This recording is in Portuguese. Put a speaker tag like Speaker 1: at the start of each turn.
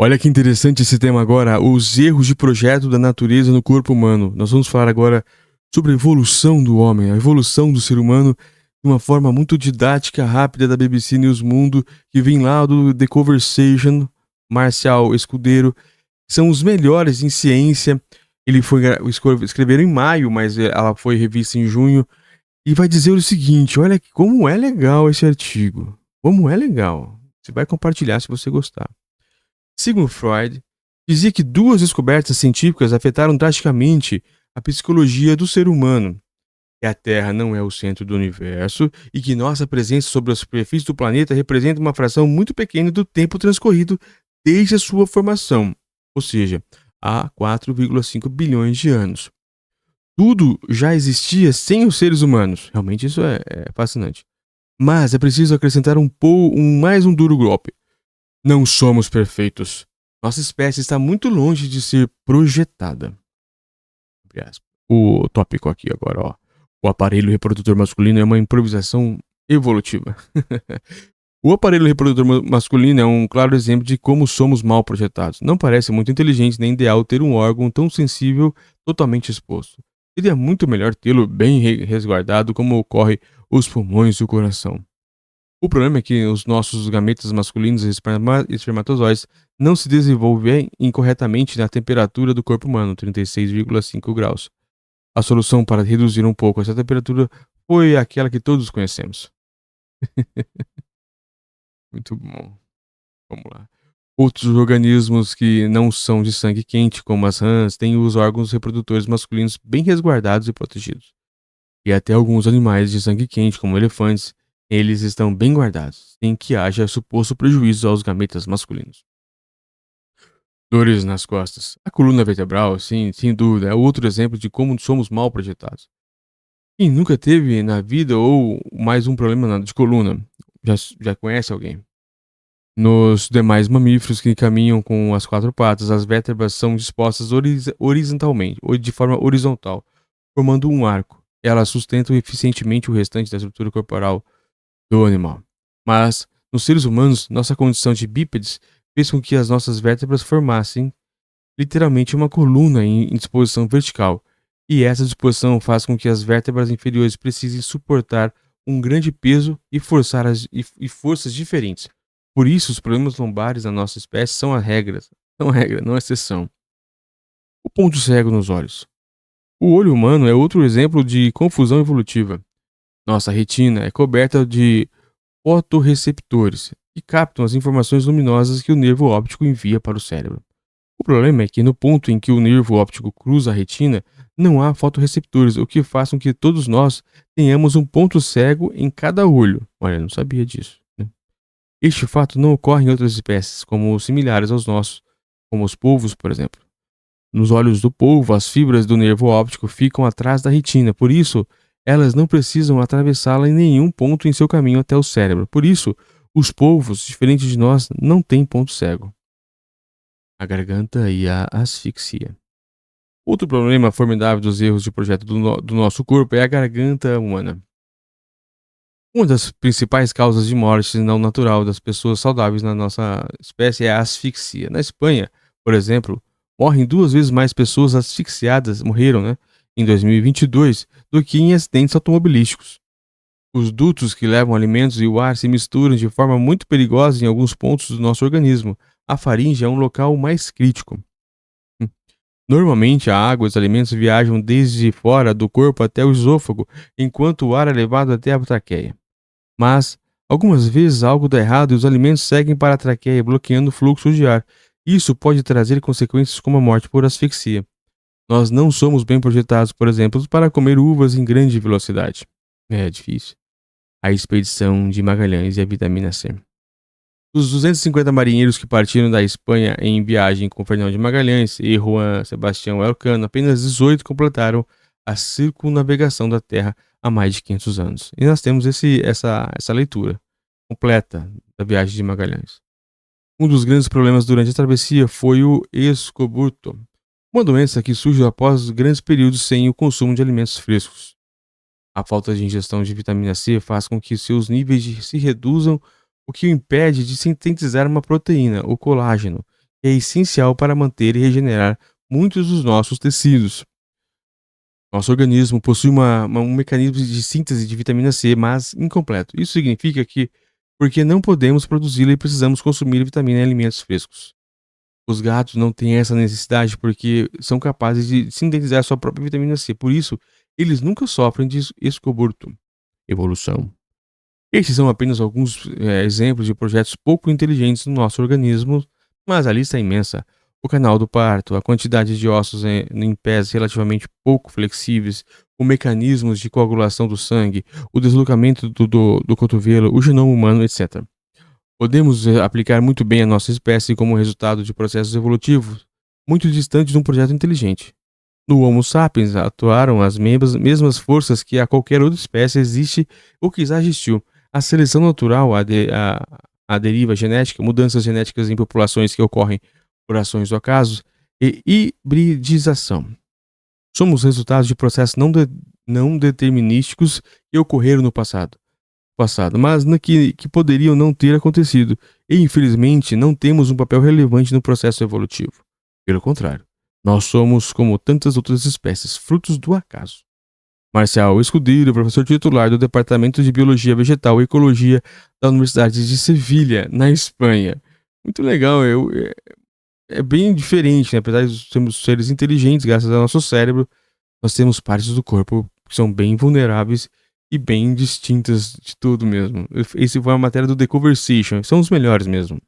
Speaker 1: Olha que interessante esse tema agora, os erros de projeto da natureza no corpo humano. Nós vamos falar agora sobre a evolução do homem, a evolução do ser humano, de uma forma muito didática, rápida da BBC News Mundo, que vem lá do The Conversation, Marcial Escudeiro, são os melhores em ciência. Ele foi escrever em maio, mas ela foi revista em junho, e vai dizer o seguinte: olha como é legal esse artigo, como é legal. Você vai compartilhar se você gostar. Sigmund Freud dizia que duas descobertas científicas afetaram drasticamente a psicologia do ser humano: que a Terra não é o centro do universo e que nossa presença sobre a superfície do planeta representa uma fração muito pequena do tempo transcorrido desde a sua formação, ou seja, há 4,5 bilhões de anos. Tudo já existia sem os seres humanos. Realmente isso é fascinante. Mas é preciso acrescentar mais um duro golpe. Não somos perfeitos. Nossa espécie está muito longe de ser projetada. O tópico aqui agora, ó. O aparelho reprodutor masculino é uma improvisação evolutiva. O aparelho reprodutor masculino é um claro exemplo de como somos mal projetados. Não parece muito inteligente nem ideal ter um órgão tão sensível totalmente exposto. Seria muito melhor tê-lo bem resguardado, como ocorre os pulmões e o coração. O problema é que os nossos gametas masculinos e espermatozoides não se desenvolvem incorretamente na temperatura do corpo humano, 36,5 graus. A solução para reduzir um pouco essa temperatura foi aquela que todos conhecemos. Muito bom. Vamos lá. Outros organismos que não são de sangue quente, como as rãs, têm os órgãos reprodutores masculinos bem resguardados e protegidos. E até alguns animais de sangue quente, como elefantes, eles estão bem guardados, sem que haja suposto prejuízo aos gametas masculinos. Dores nas costas. A coluna vertebral, sim, sem dúvida, é outro exemplo de como somos mal projetados. Quem nunca teve na vida ou mais um problema de coluna? Já conhece alguém? Nos demais mamíferos que caminham com as quatro patas, as vértebras são dispostas horizontalmente, ou de forma horizontal, formando um arco. Elas sustentam eficientemente o restante da estrutura corporal do animal. Mas, nos seres humanos, nossa condição de bípedes fez com que as nossas vértebras formassem literalmente uma coluna em disposição vertical, e essa disposição faz com que as vértebras inferiores precisem suportar um grande peso e forças diferentes. Por isso, os problemas lombares na nossa espécie são a regra, não a exceção. O ponto cego nos olhos. O olho humano é outro exemplo de confusão evolutiva. Nossa retina é coberta de fotorreceptores que captam as informações luminosas que o nervo óptico envia para o cérebro. O problema é que no ponto em que o nervo óptico cruza a retina, não há fotorreceptores, o que faz com que todos nós tenhamos um ponto cego em cada olho. Olha, eu não sabia disso, né? Este fato não ocorre em outras espécies, como similares aos nossos, como os polvos, por exemplo. Nos olhos do polvo, as fibras do nervo óptico ficam atrás da retina, por isso, elas não precisam atravessá-la em nenhum ponto em seu caminho até o cérebro. Por isso, os polvos, diferente de nós, não têm ponto cego. A garganta e a asfixia. Outro problema formidável dos erros de projeto do nosso corpo é a garganta humana. Uma das principais causas de morte não natural das pessoas saudáveis na nossa espécie é a asfixia. Na Espanha, por exemplo, morrem 2 vezes mais pessoas asfixiadas, morreram, né, em 2022, do que em acidentes automobilísticos. Os dutos que levam alimentos e o ar se misturam de forma muito perigosa em alguns pontos do nosso organismo. A faringe é um local mais crítico. Normalmente, a água e os alimentos viajam desde fora do corpo até o esôfago, enquanto o ar é levado até a traqueia. Mas, algumas vezes algo dá errado e os alimentos seguem para a traqueia, bloqueando o fluxo de ar. Isso pode trazer consequências como a morte por asfixia. Nós não somos bem projetados, por exemplo, para comer uvas em grande velocidade. É difícil. A expedição de Magalhães e a vitamina C. Dos 250 marinheiros que partiram da Espanha em viagem com Fernão de Magalhães e Juan Sebastião Elcano, apenas 18 completaram a circunnavegação da Terra há mais de 500 anos. E nós temos essa leitura completa da viagem de Magalhães. Um dos grandes problemas durante a travessia foi o escobuto, uma doença que surge após grandes períodos sem o consumo de alimentos frescos. A falta de ingestão de vitamina C faz com que seus níveis se reduzam, o que o impede de sintetizar uma proteína, o colágeno, que é essencial para manter e regenerar muitos dos nossos tecidos. Nosso organismo possui um mecanismo de síntese de vitamina C, mas incompleto. Isso significa que, porque não podemos produzi-la e precisamos consumir vitamina em alimentos frescos. Os gatos não têm essa necessidade porque são capazes de sintetizar sua própria vitamina C. Por isso, eles nunca sofrem de escoburto. Evolução. Estes são apenas alguns exemplos de projetos pouco inteligentes no nosso organismo, mas a lista é imensa. O canal do parto, a quantidade de ossos em pés relativamente pouco flexíveis, os mecanismos de coagulação do sangue, o deslocamento do cotovelo, o genoma humano, etc. Podemos aplicar muito bem a nossa espécie como resultado de processos evolutivos muito distantes de um projeto inteligente. No Homo sapiens atuaram as mesmas forças que a qualquer outra espécie existe ou que já existiu. A seleção natural, a deriva genética, mudanças genéticas em populações que ocorrem por ações do acaso e hibridização. Somos resultados de processos não determinísticos que ocorreram no passado, mas que poderiam não ter acontecido, e infelizmente não temos um papel relevante no processo evolutivo. Pelo contrário, nós somos, como tantas outras espécies, frutos do acaso. Marcial Escudeiro, professor titular do Departamento de Biologia Vegetal e Ecologia da Universidade de Sevilha, na Espanha. Muito legal, é bem diferente, né? Apesar de sermos seres inteligentes, graças ao nosso cérebro, nós temos partes do corpo que são bem vulneráveis e bem distintas de tudo mesmo. Esse foi a matéria do The Conversation, são os melhores mesmo.